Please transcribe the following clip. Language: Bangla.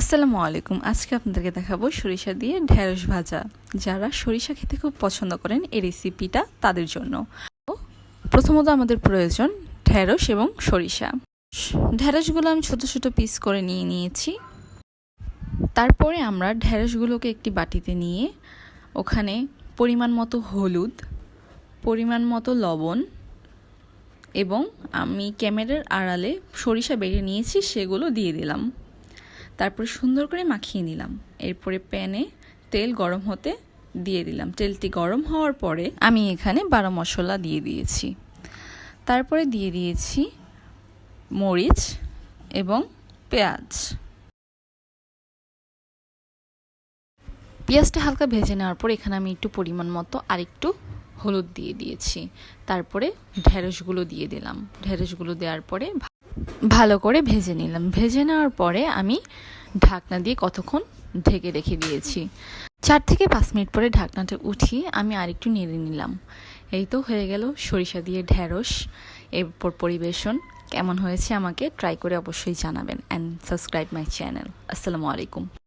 আসসালামু আলাইকুম। আজকে আপনাদেরকে দেখাবো সরিষা দিয়ে ঢেঁড়স ভাজা। যারা সরিষা খেতে খুব পছন্দ করেন এই রেসিপিটা তাদের জন্য। প্রথমত আমাদের প্রয়োজন ঢেঁড়স এবং সরিষা। ঢেঁড়সগুলো আমি ছোট ছোট পিস করে নিয়েছি। তারপরে আমরা ঢেঁড়সগুলোকে একটি বাটিতে নিয়ে ওখানে পরিমাণ মতো হলুদ, পরিমাণ মতো লবণ এবং আমি ক্যামেরার আড়ালে সরিষা বেটে নিয়েছি সেগুলো দিয়ে দিলাম। তারপর সুন্দর করে মাখিয়ে নিলাম। এরপরে প্যানে তেল গরম হতে দিয়ে দিলাম। তেলটি গরম হওয়ার পরে আমি এখানে বাটা মশলা দিয়ে দিয়েছি। তারপরে দিয়ে দিয়েছি মরিচ এবং পেঁয়াজ। পেঁয়াজটা হালকা ভেজে নেওয়ার পর এখানে আমি একটু পরিমাণ মতো আরেকটু হলুদ দিয়ে দিয়েছি। তারপরে ঢেঁড়সগুলো দিয়ে দিলাম। ঢেঁড়সগুলো দেওয়ার পরে ভালো করে ভেজে নিলাম। ভেজে নেওয়ার পরে আমি ঢাকনা দিয়ে কতক্ষণ ঢেকে রেখে দিয়েছি। 4 থেকে 5 মিনিট পরে ঢাকনাটা উঠিয়ে আমি আরেকটু নেড়ে নিলাম। এই তো হয়ে গেল সরিষা দিয়ে ঢেঁড়স। এরপর পরিবেশন কেমন হয়েছে আমাকে ট্রাই করে অবশ্যই জানাবেন। And subscribe my channel. আসসালামু আলাইকুম।